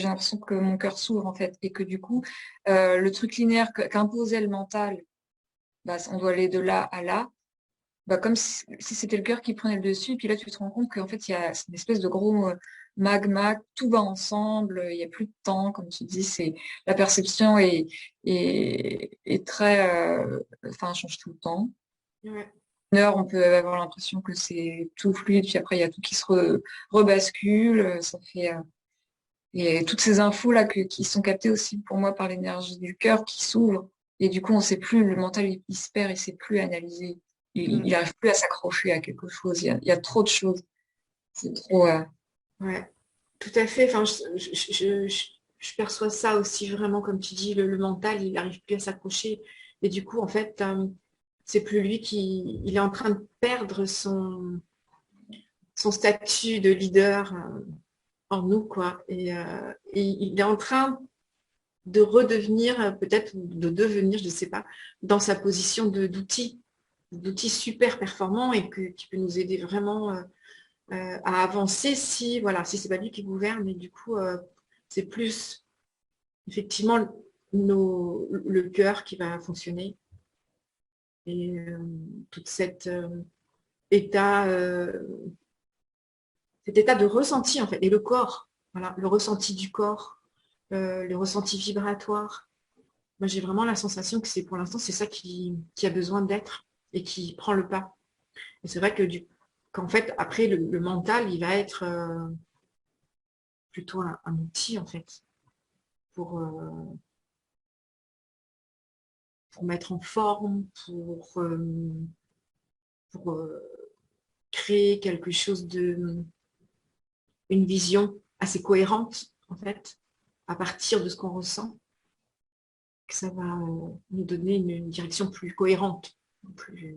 j'ai l'impression que mon cœur s'ouvre en fait et que du coup, le truc linéaire qu'imposait le mental, bah, on doit aller de là à là, bah, comme si c'était le cœur qui prenait le dessus. Et puis là, tu te rends compte qu'en fait, il y a une espèce de gros magma, tout va ensemble, il n'y a plus de temps, comme tu dis, c'est la perception est très, enfin, change tout le temps. Ouais. Une heure, on peut avoir l'impression que c'est tout fluide, puis après, il y a tout qui se rebascule, ça fait, et toutes ces infos là qui sont captées aussi pour moi par l'énergie du cœur qui s'ouvre. Et du coup, on sait plus, le mental il se perd, il sait plus analyser. Il Mm. arrive plus à s'accrocher à quelque chose. Il y a trop de choses. C'est trop. Ouais. Tout à fait. Enfin, je perçois ça aussi vraiment, comme tu dis, le mental, il n'arrive plus à s'accrocher. Et du coup, en fait, c'est plus lui qui, il est en train de perdre son statut de leader en nous, quoi. Et il est en train de redevenir, peut-être de devenir, je ne sais pas, dans sa position d'outil super performant et qui peut nous aider vraiment à avancer si, voilà, si c'est pas lui qui gouverne. Et du coup, c'est plus effectivement le cœur qui va fonctionner et toute état, euh, cet état de ressenti en fait, et le corps, voilà, le ressenti du corps, le ressenti vibratoire. Moi, j'ai vraiment la sensation que c'est pour l'instant, c'est ça qui a besoin d'être et qui prend le pas. Et c'est vrai que qu'en fait, après, le mental, il va être plutôt un outil en fait pour, euh, pour mettre en forme, pour créer quelque chose une vision assez cohérente, en fait, à partir de ce qu'on ressent, que ça va nous donner une direction plus cohérente, plus,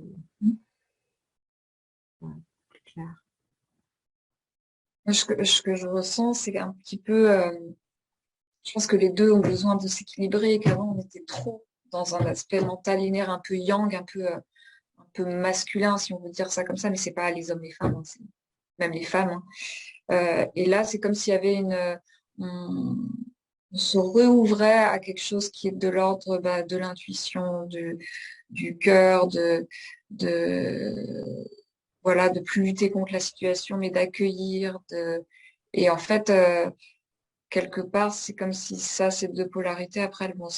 ouais, plus claire. Moi, ce que je ressens, c'est un petit peu. Je pense que les deux ont besoin de s'équilibrer et qu'avant, on était trop dans un aspect mental linéaire un peu yang, un peu masculin, si on veut dire ça comme ça, mais c'est pas les hommes, les femmes, hein, c'est même les femmes, hein. Et là, c'est comme s'il y avait on, on se réouvrait à quelque chose qui est de l'ordre bah, de l'intuition, du cœur, de, voilà, de plus lutter contre la situation, mais d'accueillir. Et en fait, quelque part, c'est comme si ça, ces deux polarités, après, elles vont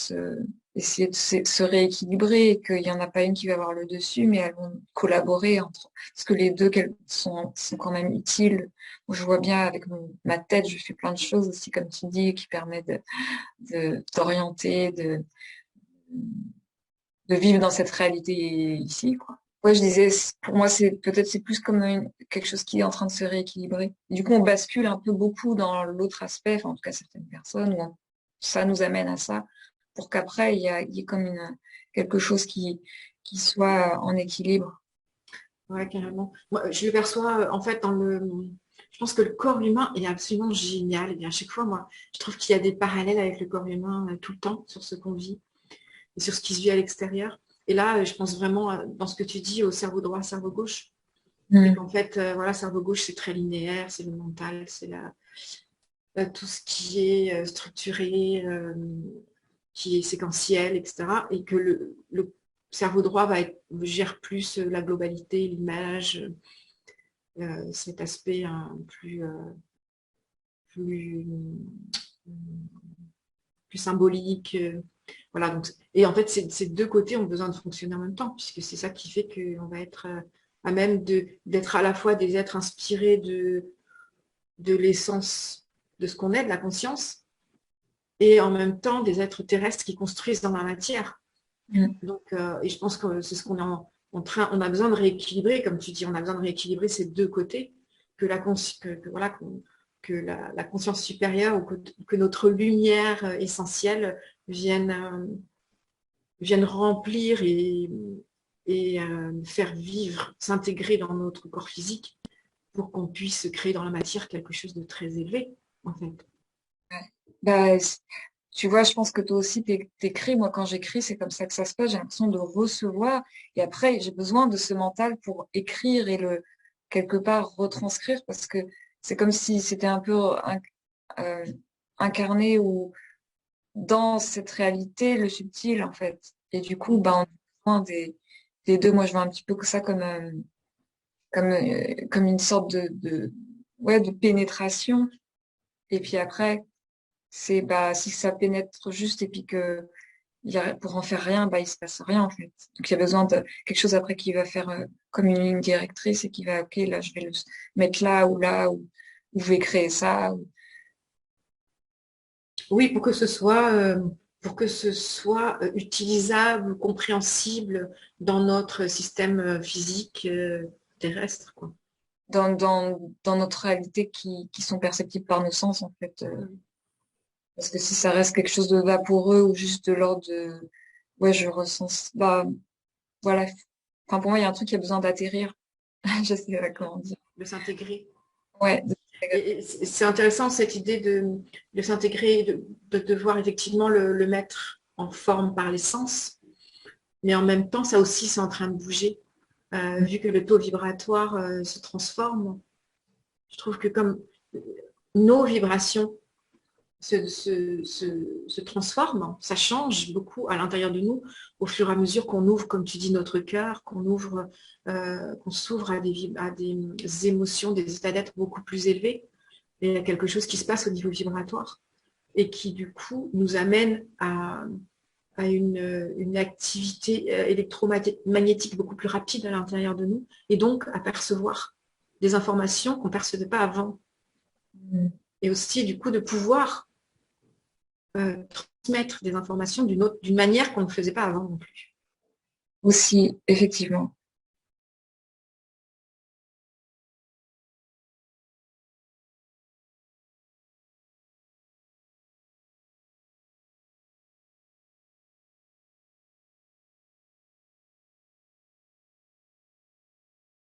essayer de se rééquilibrer et qu'il n'y en a pas une qui va avoir le dessus, mais elles vont collaborer entre, parce que les deux qu'elles sont quand même utiles. Moi, je vois bien avec ma tête, je fais plein de choses aussi, comme tu dis, qui permettent d'orienter, de vivre dans cette réalité ici, quoi. Ouais, je disais, pour moi, c'est plus comme quelque chose qui est en train de se rééquilibrer. Du coup, on bascule un peu beaucoup dans l'autre aspect, enfin, en tout cas, certaines personnes, ça nous amène à ça, pour qu'après, il y ait comme quelque chose qui soit en équilibre. Ouais, carrément. Moi, je le perçois en fait dans le. Je pense que le corps humain est absolument génial. Et bien, à chaque fois, moi, je trouve qu'il y a des parallèles avec le corps humain tout le temps sur ce qu'on vit et sur ce qui se vit à l'extérieur. Et là, je pense vraiment dans ce que tu dis au cerveau droit, cerveau gauche. Et Mm. qu'en fait, voilà, cerveau gauche, c'est très linéaire, c'est le mental, c'est tout ce qui est structuré, qui est séquentiel, etc. Et que le cerveau droit gère plus la globalité, l'image, cet aspect plus, euh, plus symbolique. Voilà, donc, et en fait, ces deux côtés ont besoin de fonctionner en même temps, puisque c'est ça qui fait qu'on va être à même d'être à la fois des êtres inspirés de l'essence de ce qu'on est, de la conscience, et en même temps des êtres terrestres qui construisent dans la matière. Mm. Donc, et je pense que c'est ce qu'on est en train, on a besoin de rééquilibrer, comme tu dis, on a besoin de rééquilibrer ces deux côtés, que voilà, la conscience supérieure ou que notre lumière essentielle vienne, vienne remplir et faire vivre, s'intégrer dans notre corps physique pour qu'on puisse créer dans la matière quelque chose de très élevé, en fait. Ouais. Bah, tu vois, je pense que toi aussi, t'écris. Moi, quand j'écris, c'est comme ça que ça se passe. J'ai l'impression de recevoir. Et après, j'ai besoin de ce mental pour écrire et quelque part, retranscrire parce que c'est comme si c'était un peu, euh, incarner ou dans cette réalité le subtil en fait. Et du coup, ben, on a besoin des deux. Moi, je vois un petit peu que ça comme une sorte ouais, de pénétration. Et puis après, c'est bah si ça pénètre juste et puis que pour en faire rien, bah il se passe rien en fait. Donc il y a besoin de quelque chose après qui va faire comme une ligne directrice et qui va ok là je vais le mettre là ou je vais créer ça. Oui, pour que ce soit utilisable, compréhensible dans notre système physique terrestre, quoi. Dans notre réalité qui sont perceptibles par nos sens en fait. Parce que si ça reste quelque chose de vaporeux ou juste de l'ordre de ouais je ressens bah voilà. Enfin pour moi il y a un truc qui a besoin d'atterrir. Je sais pas comment dire. De s'intégrer. Ouais. Et c'est intéressant cette idée de s'intégrer, de devoir effectivement le mettre en forme par les sens, mais en même temps, ça aussi, c'est en train de bouger. Vu que le taux vibratoire se transforme, je trouve que comme nos vibrations se transforment, ça change beaucoup à l'intérieur de nous au fur et à mesure qu'on ouvre, comme tu dis, notre cœur, qu'on s'ouvre à des émotions, des états d'être beaucoup plus élevés. Et il y a quelque chose qui se passe au niveau vibratoire et qui, du coup, nous amène à une activité électromagnétique beaucoup plus rapide à l'intérieur de nous et donc à percevoir des informations qu'on ne percevait pas avant. Et aussi, du coup, de pouvoir transmettre des informations d'une manière qu'on ne faisait pas avant non plus. Aussi, effectivement.